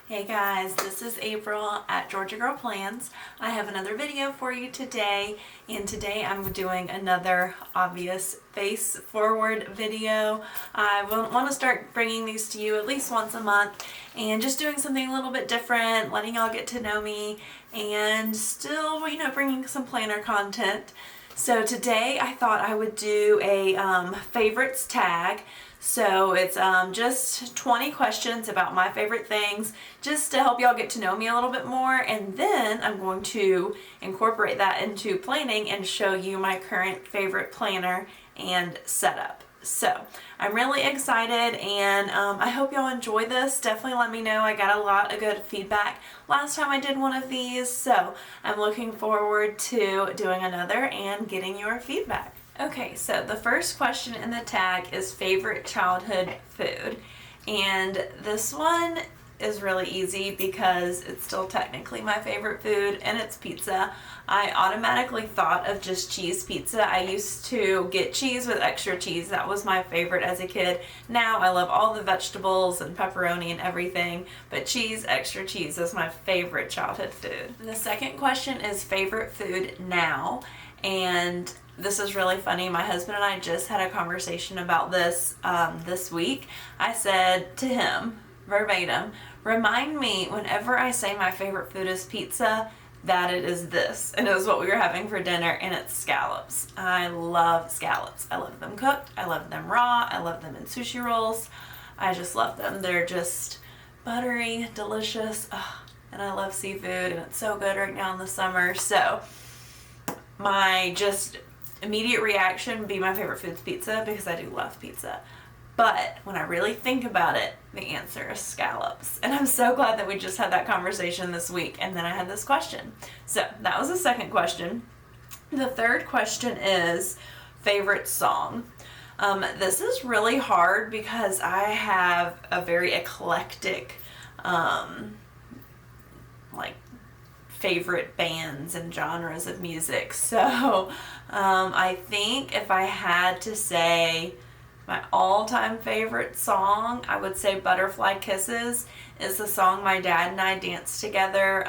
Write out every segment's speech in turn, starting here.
Hey guys, this is April at Georgia Girl Plans. I have another video for you today, and today I'm doing another obvious face forward video. I want to start bringing these to you at least once a month and just doing something a little bit different, letting y'all get to know me, and still, bringing some planner content. So today I thought I would do a favorites tag. So it's just 20 questions about my favorite things, just to help y'all get to know me a little bit more, and then I'm going to incorporate that into planning and show you my current favorite planner and setup. So I'm really excited, and I hope y'all enjoy this. Definitely let me know. I got a lot of good feedback last time I did one of these, so I'm looking forward to doing another and getting your feedback. Okay, so the first question in the tag is favorite childhood food, and this one is really easy because it's still technically my favorite food, and it's pizza. I automatically thought of just cheese pizza. I used to get cheese with extra cheese. That was my favorite as a kid. Now I love all the vegetables and pepperoni and everything, but cheese, extra cheese is my favorite childhood food. The second question is favorite food now, and this is really funny. My husband and I just had a conversation about this this week. I said to him, verbatim, remind me whenever I say my favorite food is pizza, that it is this. And it was what we were having for dinner, and it's scallops. I love scallops. I love them cooked. I love them raw. I love them in sushi rolls. I just love them. They're just buttery, delicious. And I love seafood, and it's so good right now in the summer. So my just immediate reaction would be my favorite food's pizza, because I do love pizza. But when I really think about it, the answer is scallops. And I'm so glad that we just had that conversation this week, and then I had this question. So that was the second question. The third question is favorite song. This is really hard because I have a very eclectic favorite bands and genres of music. So I think if I had to say my all-time favorite song, I would say Butterfly Kisses is the song my dad and I danced together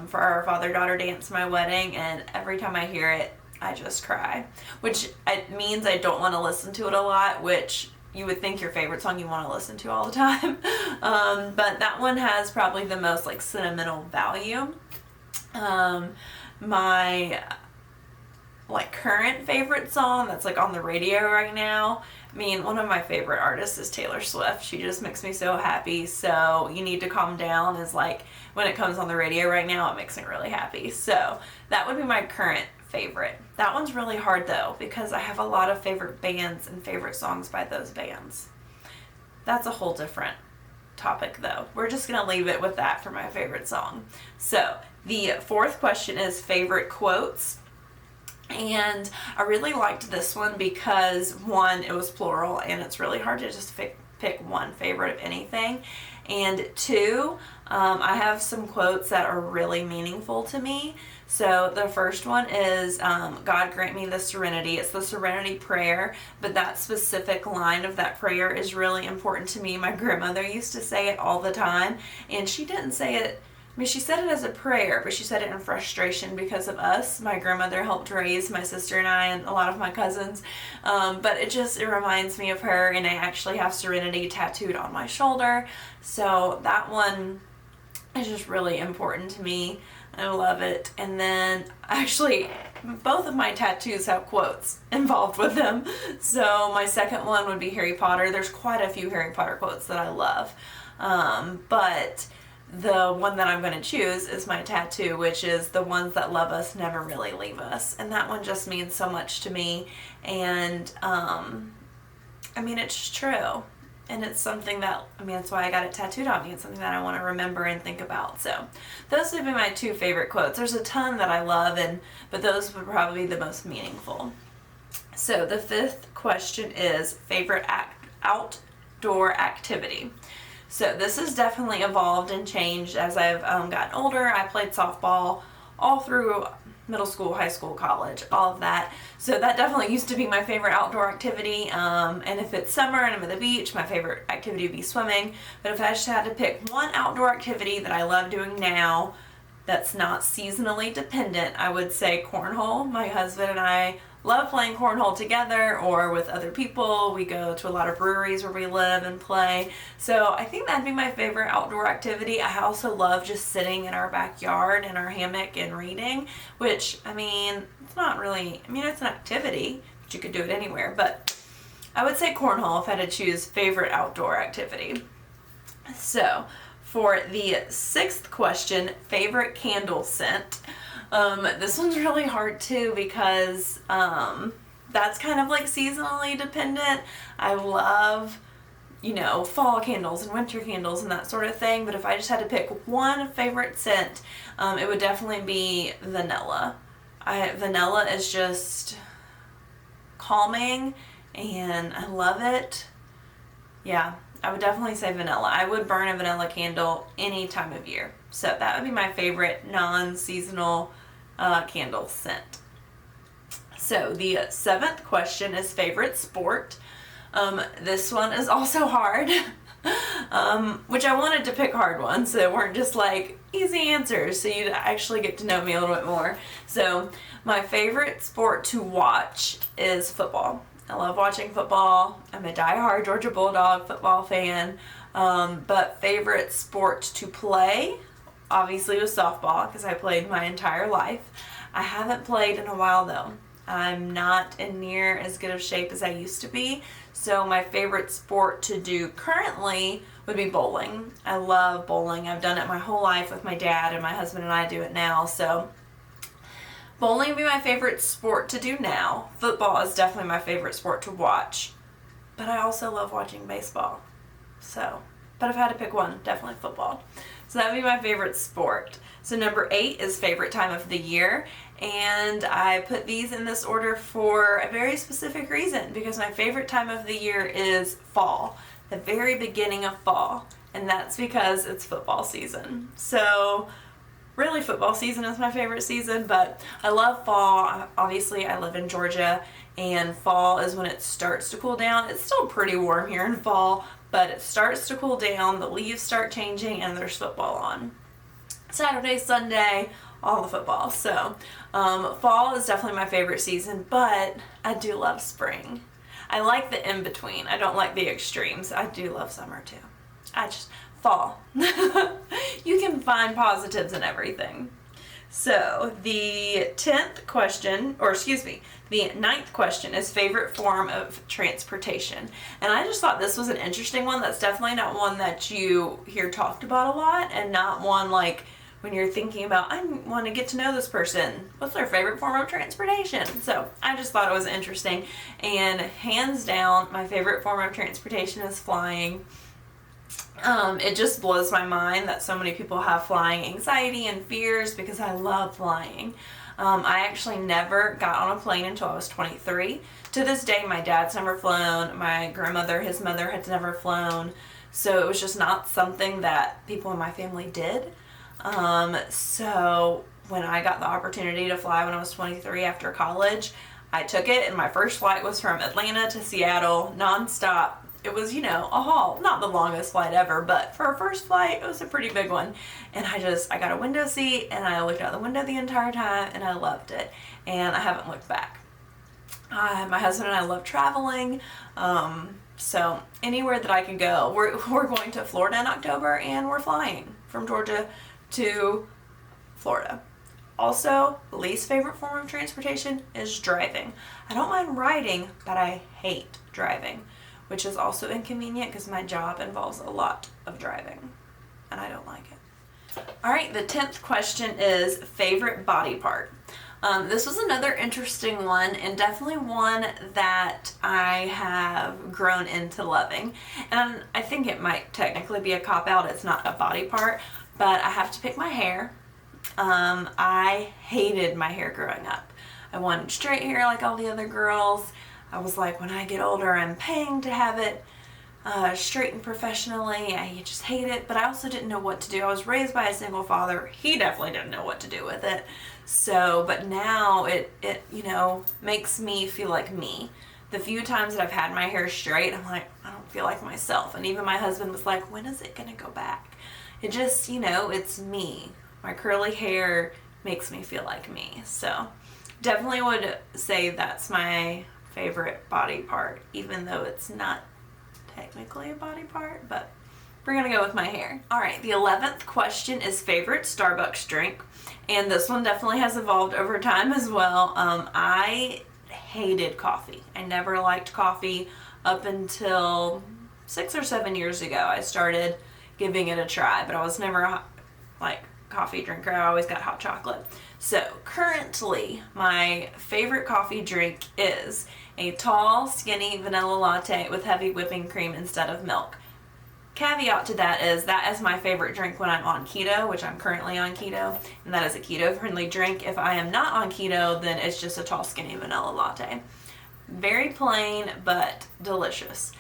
for our father-daughter dance my wedding, and every time I hear it, I just cry, which it means I don't want to listen to it a lot, which you would think your favorite song you want to listen to all the time. But that one has probably the most sentimental value. My current favorite song that's on the radio right now, one of my favorite artists is Taylor Swift. She just makes me so happy. So You Need to Calm Down is when it comes on the radio right now, it makes me really happy. So that would be my current favorite. That one's really hard though, because I have a lot of favorite bands and favorite songs by those bands. That's a whole different topic though. We're just gonna leave it with that for my favorite song. So the fourth question is favorite quotes. And I really liked this one because, one, it was plural, and it's really hard to just pick one favorite of anything. And two, I have some quotes that are really meaningful to me. So the first one is, God grant me the serenity. It's the serenity prayer, but that specific line of that prayer is really important to me. My grandmother used to say it all the time, and she didn't say it, she said it as a prayer, but she said it in frustration because of us. My grandmother helped raise my sister and I and a lot of my cousins. But it reminds me of her, and I actually have serenity tattooed on my shoulder. So that one is just really important to me. I love it. And then actually, both of my tattoos have quotes involved with them. So my second one would be Harry Potter. There's quite a few Harry Potter quotes that I love. But the one that I'm going to choose is my tattoo, which is the ones that love us never really leave us. And that one just means so much to me. And, it's just true. And it's something that, that's why I got it tattooed on me. It's something that I want to remember and think about. So those would be my two favorite quotes. There's a ton that I love, but those would probably be the most meaningful. So the fifth question is favorite outdoor activity. So this has definitely evolved and changed as I've gotten older. I played softball all through middle school, high school, college, all of that. So that definitely used to be my favorite outdoor activity. And if it's summer and I'm at the beach, my favorite activity would be swimming. But if I just had to pick one outdoor activity that I love doing now that's not seasonally dependent, I would say cornhole. My husband and I love playing cornhole together or with other people. We go to a lot of breweries where we live and play. So I think that'd be my favorite outdoor activity. I also love just sitting in our backyard in our hammock and reading, which, I mean, it's not really, I mean, it's an activity, but you could do it anywhere. But I would say cornhole if I had to choose favorite outdoor activity. So for the 6th question, favorite candle scent. This one's really hard too because that's kind of like seasonally dependent. I love, fall candles and winter candles and that sort of thing, but if I just had to pick one favorite scent, it would definitely be vanilla. Vanilla is just calming and I love it. Yeah, I would definitely say vanilla. I would burn a vanilla candle any time of year. So that would be my favorite non-seasonal candle scent. So the 7th question is favorite sport. This one is also hard, which I wanted to pick hard ones so they weren't just like easy answers, so you'd actually get to know me a little bit more. So my favorite sport to watch is football. I love watching football. I'm a diehard Georgia Bulldog football fan, but favorite sport to play obviously was softball because I played my entire life. I haven't played in a while though. I'm not in near as good of shape as I used to be, so my favorite sport to do currently would be bowling. I love bowling. I've done it my whole life with my dad, and my husband and I do it now, so bowling would be my favorite sport to do now. Football is definitely my favorite sport to watch, but I also love watching baseball. But if I had to pick one, definitely football. So that would be my favorite sport. So number 8 is favorite time of the year, and I put these in this order for a very specific reason because my favorite time of the year is fall, the very beginning of fall, and that's because it's football season. So really football season is my favorite season, but I love fall. Obviously I live in Georgia and fall is when it starts to cool down. It's still pretty warm here in fall, but it starts to cool down, the leaves start changing, and there's football on. Saturday, Sunday, all the football. So fall is definitely my favorite season, but I do love spring. I like the in-between. I don't like the extremes. I do love summer too. Fall. You can find positives in everything. So the 10th question, the 9th question is favorite form of transportation. And I just thought this was an interesting one. That's definitely not one that you hear talked about a lot, and not one like when you're thinking about, I want to get to know this person, what's their favorite form of transportation? So I just thought it was interesting. And hands down, my favorite form of transportation is flying. It just blows my mind that so many people have flying anxiety and fears because I love flying. I actually never got on a plane until I was 23. To this day, my dad's never flown. My grandmother, his mother, had never flown. So it was just not something that people in my family did. So when I got the opportunity to fly when I was 23 after college, I took it, and my first flight was from Atlanta to Seattle, nonstop. It was, a haul. Not the longest flight ever, but for a first flight, it was a pretty big one. And I got a window seat, and I looked out the window the entire time, and I loved it. And I haven't looked back. My husband and I love traveling, so anywhere that I can go. We're going to Florida in October, and we're flying from Georgia to Florida. Also, least favorite form of transportation is driving. I don't mind riding, but I hate driving, which is also inconvenient because my job involves a lot of driving, and I don't like it. All right, the 10th question is favorite body part. This was another interesting one, and definitely one that I have grown into loving. And I think it might technically be a cop-out. It's not a body part, but I have to pick my hair. I hated my hair growing up. I wanted straight hair like all the other girls. I was like, when I get older, I'm paying to have it straight and professionally. I just hate it, but I also didn't know what to do. I was raised by a single father. He definitely didn't know what to do with it. So, but now it makes me feel like me. The few times that I've had my hair straight, I'm like, I don't feel like myself. And even my husband was like, when is it going to go back? It just, it's me. My curly hair makes me feel like me. So definitely would say that's my favorite body part, even though it's not technically a body part, but we're going to go with my hair. All right, the 11th question is favorite Starbucks drink. And this one definitely has evolved over time as well. I hated coffee. I never liked coffee up until 6 or 7 years ago. I started giving it a try, but I was never a coffee drinker. I always got hot chocolate. So currently my favorite coffee drink is a tall, skinny vanilla latte with heavy whipping cream instead of milk. Caveat to that is my favorite drink when I'm on keto, which I'm currently on keto, and that is a keto-friendly drink. If I am not on keto, then it's just a tall, skinny vanilla latte. Very plain, but delicious.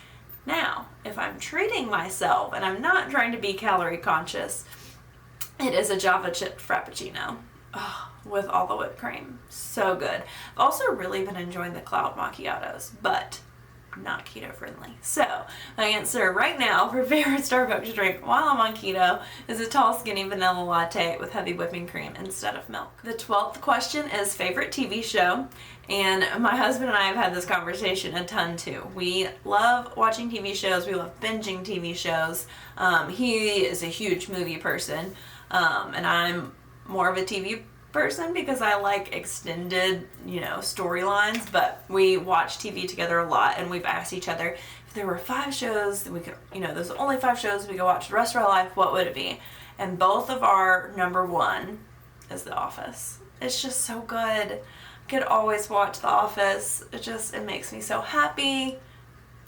Now, if I'm treating myself and I'm not trying to be calorie conscious, it is a Java chip Frappuccino. Oh, with all the whipped cream. So good. I've also really been enjoying the cloud macchiatos, but not keto friendly. So my answer right now for favorite Starbucks drink while I'm on keto is a tall, skinny vanilla latte with heavy whipping cream instead of milk. The 12th question is favorite TV show, and my husband and I have had this conversation a ton too. We love watching TV shows. We love binging TV shows. He is a huge movie person, and I'm more of a TV person because I like extended, storylines, but we watch TV together a lot, and we've asked each other if there were 5 shows that we could, there's only 5 shows we could watch the rest of our life, what would it be? And both of our number one is The Office. It's just so good. I could always watch The Office. It makes me so happy,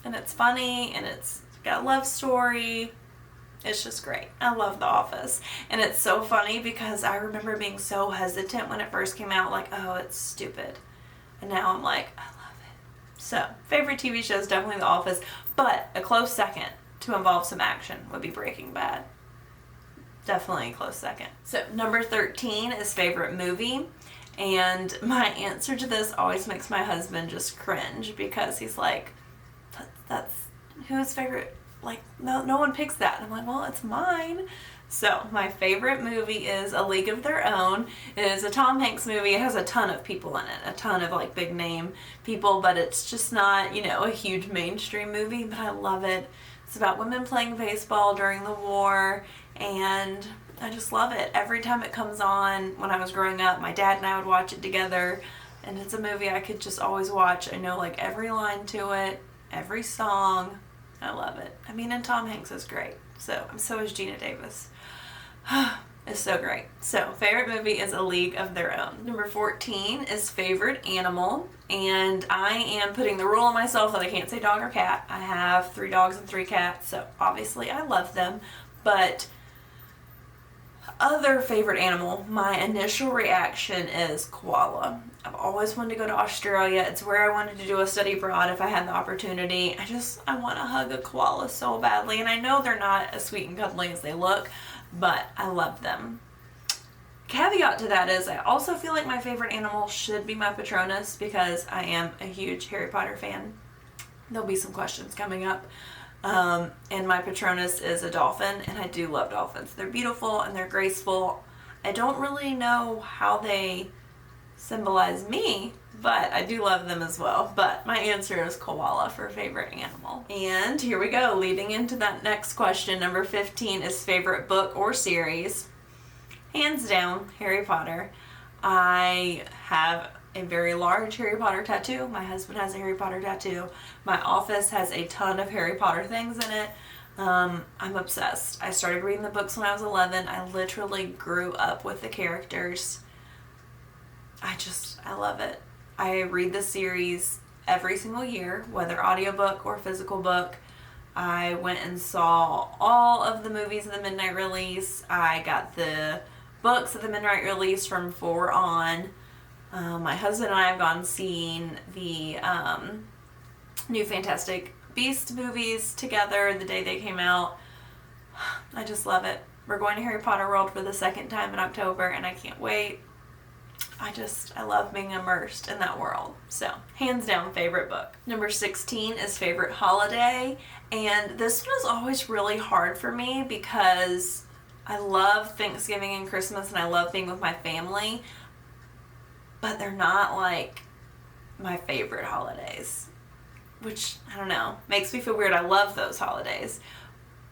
and it's funny, and it's got a love story. It's just great. I love The Office. And it's so funny because I remember being so hesitant when it first came out, like, oh, it's stupid. And now I'm like, I love it. So, favorite TV show is definitely The Office, but a close second to involve some action would be Breaking Bad. Definitely a close second. So, number 13 is favorite movie. And my answer to this always makes my husband just cringe because he's like, that's whose favorite? Like, no one picks that. And I'm like, well, it's mine. So my favorite movie is A League of Their Own. It is a Tom Hanks movie. It has a ton of people in it, a ton of big name people, but it's just not, a huge mainstream movie, but I love it. It's about women playing baseball during the war, and I just love it. Every time it comes on when I was growing up, my dad and I would watch it together, and it's a movie I could just always watch. I know every line to it, every song. I love it. And Tom Hanks is great. So is Gina Davis. It's so great. So, favorite movie is A League of Their Own. Number 14 is favorite animal. And I am putting the rule on myself that I can't say dog or cat. I have 3 dogs and 3 cats, so obviously I love them. But other favorite animal, my initial reaction is koala. I've always wanted to go to Australia. It's where I wanted to do a study abroad if I had the opportunity. I want to hug a koala so badly, and I know they're not as sweet and cuddly as they look, but I love them. Caveat to that is I also feel like my favorite animal should be my Patronus because I am a huge Harry Potter fan. There'll be some questions coming up. And my Patronus is a dolphin, and I do love dolphins. They're beautiful and they're graceful. I don't really know how they symbolize me, but I do love them as well. But my answer is koala for favorite animal. And here we go, leading into that next question. Number 15 is favorite book or series. Hands down, Harry Potter. I have a very large Harry Potter tattoo. My husband has a Harry Potter tattoo. My office has a ton of Harry Potter things in it. I'm obsessed. I started reading the books when I was 11. I literally grew up with the characters. I love it. I read the series every single year, whether audiobook or physical book. I went and saw all of the movies at the midnight release. I got the books at the midnight release from 4 on. My husband and I have gone and seen the new Fantastic Beast movies together the day they came out. I just love it. We're going to Harry Potter World for the second time in October, and I can't wait. I love being immersed in that world. So, hands down, favorite book. Number 16 is favorite holiday. And this one is always really hard for me because I love Thanksgiving and Christmas and I love being with my family. But they're not like my favorite holidays. Which, I don't know, makes me feel weird. I love those holidays.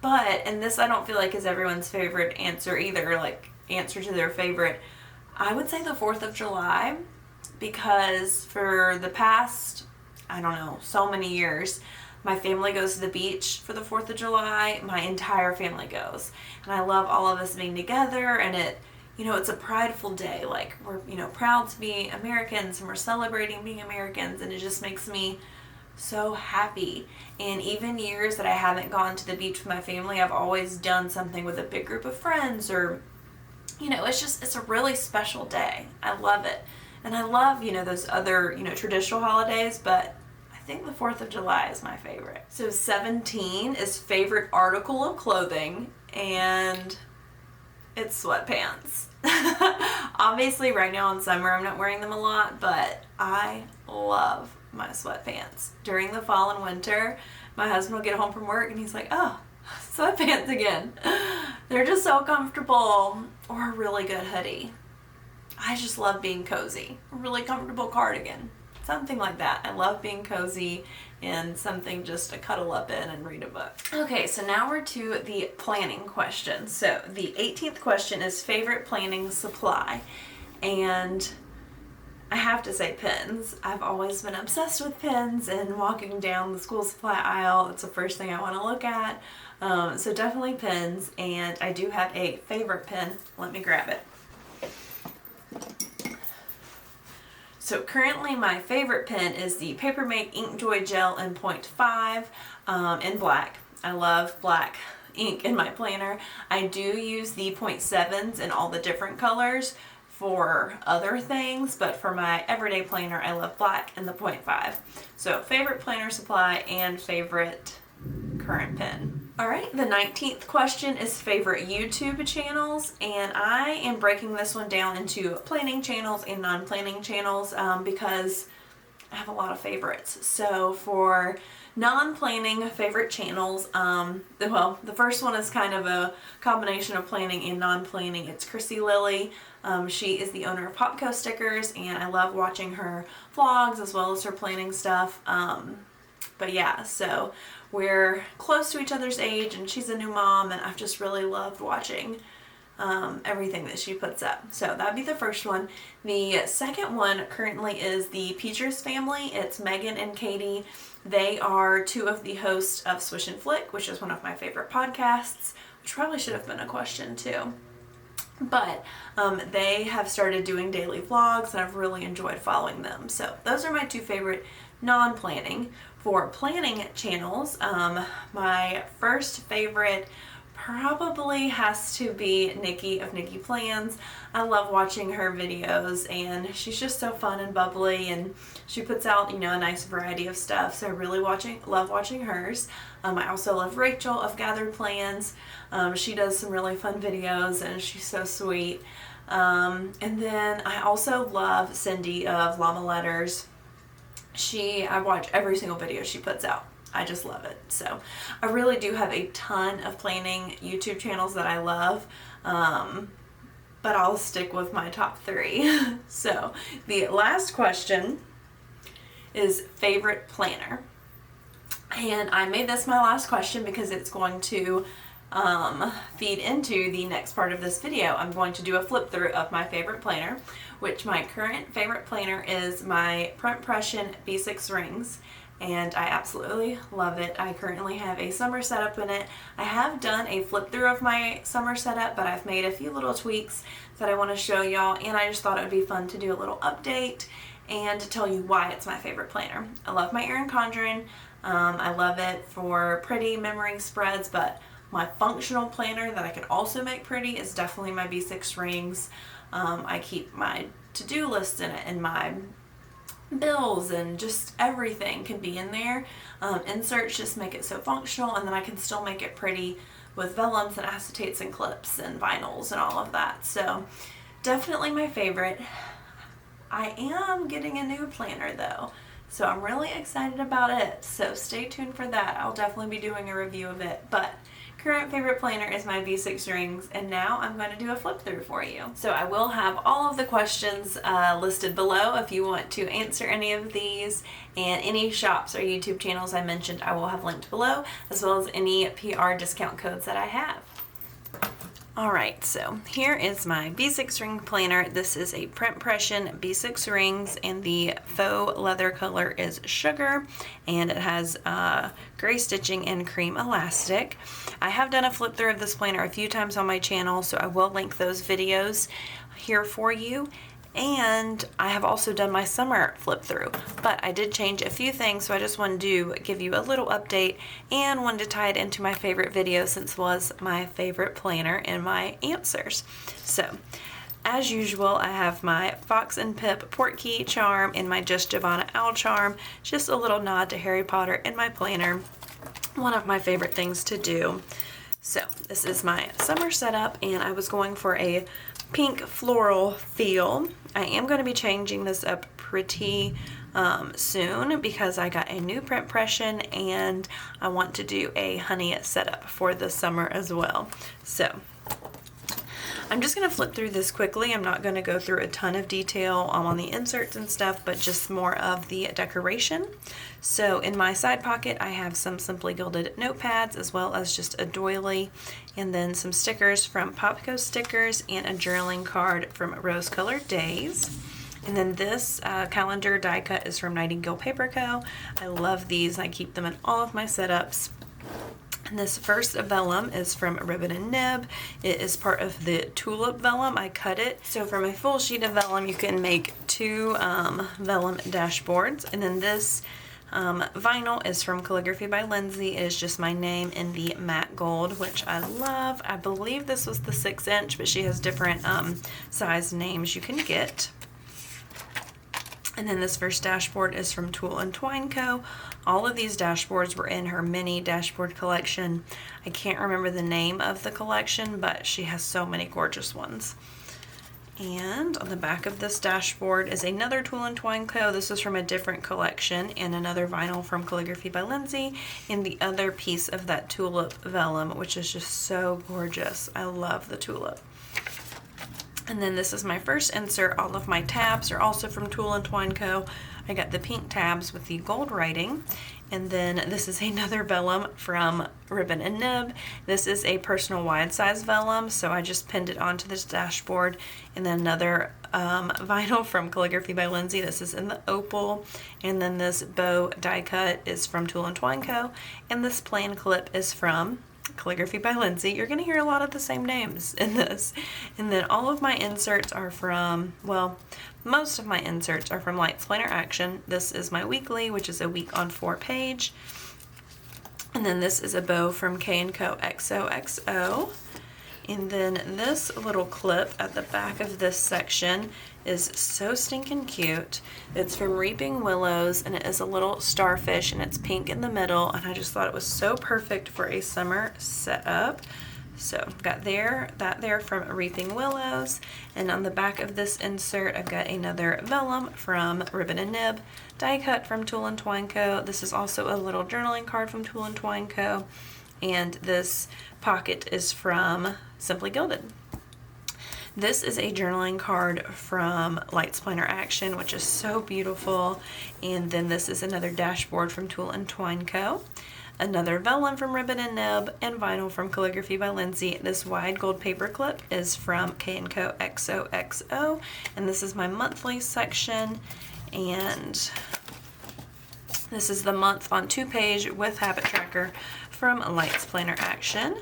But, and this I don't feel like is everyone's favorite answer either, like answer to their favorite. I would say the 4th of July, because for the past, I don't know, so many years, my family goes to the beach for the 4th of July. My entire family goes. And I love all of us being together, and it's a prideful day. Like, we're, proud to be Americans, and we're celebrating being Americans, and it just makes me so happy. And even years that I haven't gone to the beach with my family, I've always done something with a big group of friends, or it's a really special day. I love it. And I love, those other, traditional holidays, but I think the 4th of July is my favorite. So 17 is favorite article of clothing, and it's sweatpants. Obviously, right now in summer, I'm not wearing them a lot, but I love my sweatpants. During the fall and winter, my husband will get home from work and he's like, oh, sweatpants again. They're just so comfortable. Or a really good hoodie. I just love being cozy. A really comfortable cardigan. Something like that. I love being cozy and something just to cuddle up in and read a book. Okay, so now we're to the planning question. So the 18th question is favorite planning supply. And I have to say pens. I've always been obsessed with pens, and walking down the school supply aisle, it's the first thing I want to look at. So definitely pens, and I do have a favorite pen. Let me grab it. So currently my favorite pen is the Papermate Inkjoy Gel in 0.5 in black. I love black ink in my planner. I do use the 0.7s in all the different colors for other things, but for my everyday planner, I love black and the 0.5. So favorite planner supply and favorite current pen. Alright, the 19th question is favorite YouTube channels, and I am breaking this one down into planning channels and non-planning channels because I have a lot of favorites. So for non-planning favorite channels, the first one is kind of a combination of planning and non-planning. It's Chrissy Lily. She is the owner of Popco Stickers, and I love watching her vlogs as well as her planning stuff. But yeah, so we're close to each other's age, and she's a new mom, and I've just really loved watching everything that she puts up. So that'd be the first one. The second one currently is the Peachers family. It's Megan and Katie. They are two of the hosts of Swish and Flick, which is one of my favorite podcasts, which probably should have been a question too. But they have started doing daily vlogs, and I've really enjoyed following them. So those are my two favorite non-planning. For planning channels, my first favorite probably has to be Nikki of Nikki Plans. I love watching her videos, and she's just so fun and bubbly, and she puts out, a nice variety of stuff. So I really love watching hers. I also love Rachel of Gathered Plans. She does some really fun videos, and she's so sweet. And then I also love Cindy of Llama Letters. I watch every single video she puts out. I just love it. So I really do have a ton of planning YouTube channels that I love, but I'll stick with my top 3. So the last question is favorite planner. And I made this my last question because it's going to feed into the next part of this video. I'm going to do a flip through of my favorite planner, which my current favorite planner is my Printpression B6 Rings, and I absolutely love it. I currently have a summer setup in it. I have done a flip through of my summer setup, but I've made a few little tweaks that I want to show y'all, and I just thought it would be fun to do a little update and to tell you why it's my favorite planner. I love my Erin Condren. I love it for pretty memory spreads, but my functional planner that I can also make pretty is definitely my B6 Rings. I keep my to-do list in it and my bills and just everything can be in there. Inserts just make it so functional, and then I can still make it pretty with vellums and acetates and clips and vinyls and all of that. So definitely my favorite. I am getting a new planner though, so I'm really excited about it. So stay tuned for that. I'll definitely be doing a review of it. But current favorite planner is my V6 Rings, and now I'm going to do a flip through for you. So I will have all of the questions listed below if you want to answer any of these, and any shops or YouTube channels I mentioned I will have linked below, as well as any PR discount codes that I have. Alright, so here is my V6 ring planner. This is a print pression V6 rings, and the faux leather color is sugar, and it has gray stitching and cream elastic. I have done a flip through of this planner a few times on my channel, so I will link those videos here for you. And I have also done my summer flip through, but I did change a few things, so I just wanted to give you a little update and wanted to tie it into my favorite video, since it was my favorite planner in my answers. So as usual, I have my Fox and Pip Portkey charm and my Just Giovanna owl charm, just a little nod to Harry Potter in my planner, one of my favorite things to do. So this is my summer setup, and I was going for a pink floral feel. I am going to be changing this up pretty soon, because I got a new print pression and I want to do a honey setup for the summer as well. So I'm just going to flip through this quickly. I'm not going to go through a ton of detail on the inserts and stuff, but just more of the decoration. So in my side pocket, I have some Simply Gilded notepads, as well as just a doily, and then some stickers from Popco Stickers, and a journaling card from Rose Colored Days. And then this calendar die cut is from Nightingale Paper Co. I love these. I keep them in all of my setups. And this first vellum is from Ribbon and Nib. It is part of the tulip vellum. I cut it. So for my full sheet of vellum, you can make 2 vellum dashboards. And then this vinyl is from Calligraphy by Lindsay. It is just my name in the matte gold, which I love. I believe this was the 6-inch, but she has different size names you can get. And then this first dashboard is from Tulle and Twine Co. All of these dashboards were in her mini dashboard collection. I can't remember the name of the collection, but she has so many gorgeous ones. And on the back of this dashboard is another Tulle and Twine Co. This is from a different collection, and another vinyl from Calligraphy by Lindsay, and the other piece of that tulip vellum, which is just so gorgeous. I love the tulip. And then this is my first insert. All of my tabs are also from Tulle and Twine Co. I got the pink tabs with the gold writing. And then this is another vellum from Ribbon and Nib. This is a personal wide size vellum, so I just pinned it onto this dashboard. And then another vinyl from Calligraphy by Lindsay. This is in the opal. And then this bow die cut is from Tulle and Twine Co. And this plain clip is from Calligraphy by Lindsay. You're going to hear a lot of the same names in this. And then all of my inserts are from, well, most of my inserts are from Lights Planner Action. This is my weekly, which is a week on 4 page. And then this is a bow from K&Co XOXO. And then this little clip at the back of this section is so stinking cute. It's from Reaping Willows, and it is a little starfish, and it's pink in the middle, and I just thought it was so perfect for a summer setup. So I've got that there from Reaping Willows, and on the back of this insert I've got another vellum from Ribbon and Nib, die cut from Tulle and Twine Co. This is also a little journaling card from Tulle and Twine Co. And this pocket is from Simply Gilded. This is a journaling card from Lights Planner Action, which is so beautiful. And then this is another dashboard from Tulle and Twine Co. Another vellum from Ribbon and Nib, and vinyl from Calligraphy by Lindsay. This wide gold paper clip is from K&Co XOXO. And this is my monthly section. And this is the month on 2 page with habit tracker from Lights Planner Action.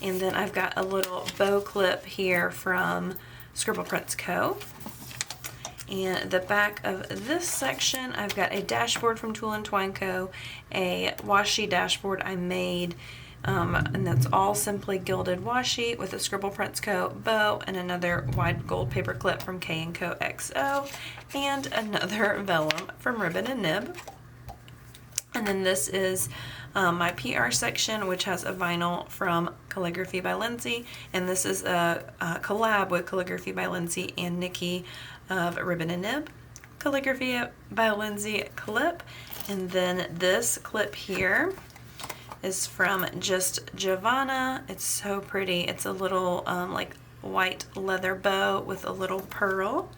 And then I've got a little bow clip here from Scribble Prints Co. And the back of this section, I've got a dashboard from Tulle and Twine Co. A washi dashboard I made and that's all Simply Gilded washi with a Scribble Prints Co. bow and another wide gold paper clip from K&Co XO and another vellum from Ribbon and Nib. And then this is my PR section, which has a vinyl from Calligraphy by Lindsay, and this is a collab with Calligraphy by Lindsay and Nikki of Ribbon and Nib. Calligraphy by Lindsay clip, and then this clip here is from Just Giovanna. It's so pretty. It's a little like white leather bow with a little pearl.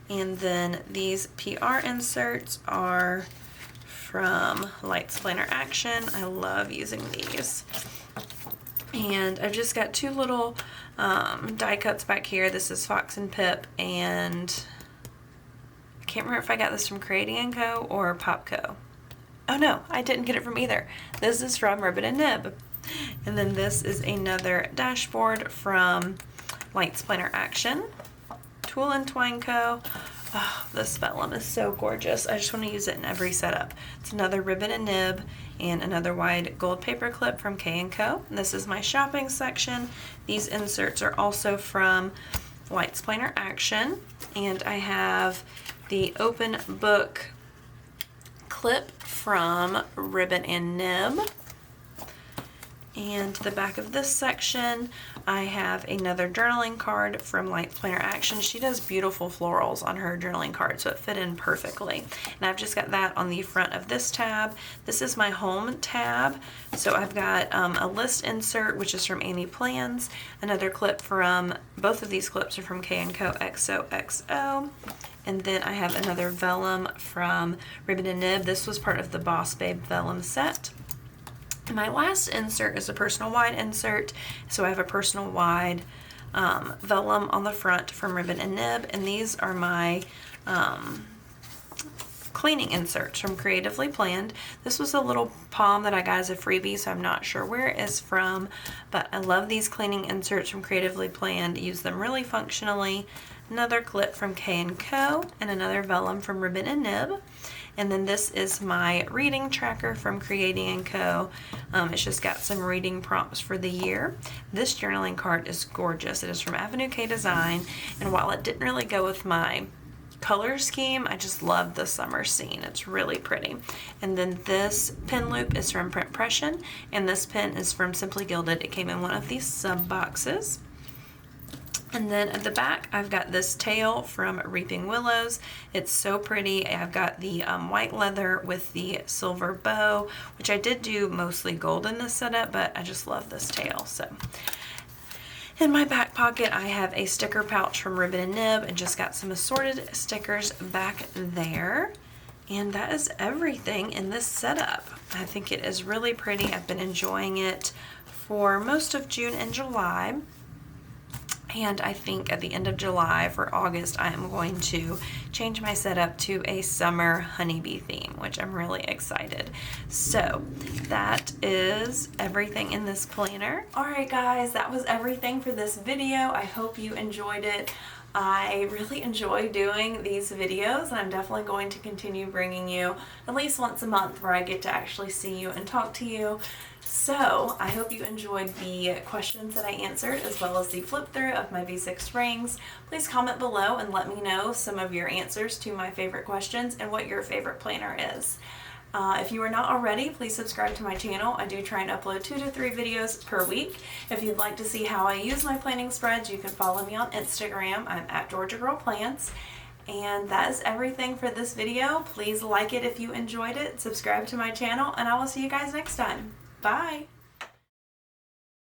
And then these PR inserts are from Lights Planner Action. I love using these. And I've just got two little die cuts back here. This is Fox and Pip, and I can't remember if I got this from Creating & Co. or Popco. Oh no, I didn't get it from either. This is from Ribbon and Nib. And then this is another dashboard from Lights Planner Action. Tool and Twine Co. Oh, this vellum is so gorgeous. I just want to use it in every setup. It's another Ribbon and Nib and another wide gold paper clip from K&Co. This is my shopping section. These inserts are also from Lights Planner Action. And I have the open book clip from Ribbon and Nib. And the back of this section, I have another journaling card from Lights Planner Action. She does beautiful florals on her journaling card, so it fit in perfectly. And I've just got that on the front of this tab. This is my home tab. So I've got a list insert, which is from Annie Plans. Another clip from, both of these clips are from K&Co XOXO. And then I have another vellum from Ribbon and Nib. This was part of the Boss Babe vellum set. And my last insert is a personal wide insert. So I have a personal wide vellum on the front from Ribbon and Nib. And these are my cleaning inserts from Creatively Planned. This was a little palm that I got as a freebie, so I'm not sure where it is from. But I love these cleaning inserts from Creatively Planned. Use them really functionally. Another clip from K&Co and another vellum from Ribbon and Nib. And then this is my reading tracker from Creating & Co. It's just got some reading prompts for the year. This journaling card is gorgeous. It is from Avenue K Design, and while it didn't really go with my color scheme, I just love the summer scene. It's really pretty. And then this pen loop is from Printpression, and this pen is from Simply Gilded. It came in one of these sub boxes. And then at the back, I've got this tail from Reaping Willows. It's so pretty. I've got the white leather with the silver bow, which I did do mostly gold in this setup, but I just love this tail. So in my back pocket, I have a sticker pouch from Ribbon and Nib and just got some assorted stickers back there. And that is everything in this setup. I think it is really pretty. I've been enjoying it for most of June and July. And I think at the end of July for August, I am going to change my setup to a summer honeybee theme, which I'm really excited. So that is everything in this planner. All right, guys, that was everything for this video. I hope you enjoyed it. I really enjoy doing these videos, and I'm definitely going to continue bringing you at least once a month where I get to actually see you and talk to you. So I hope you enjoyed the questions that I answered, as well as the flip through of my V6 rings. Please comment below and let me know some of your answers to my favorite questions and what your favorite planner is. If you are not already, please subscribe to my channel. I do try and upload 2 to 3 videos per week. If you'd like to see how I use my planning spreads, you can follow me on Instagram. I'm at Georgia Girl Plans. And that is everything for this video. Please like it if you enjoyed it, subscribe to my channel, and I will see you guys next time. Bye!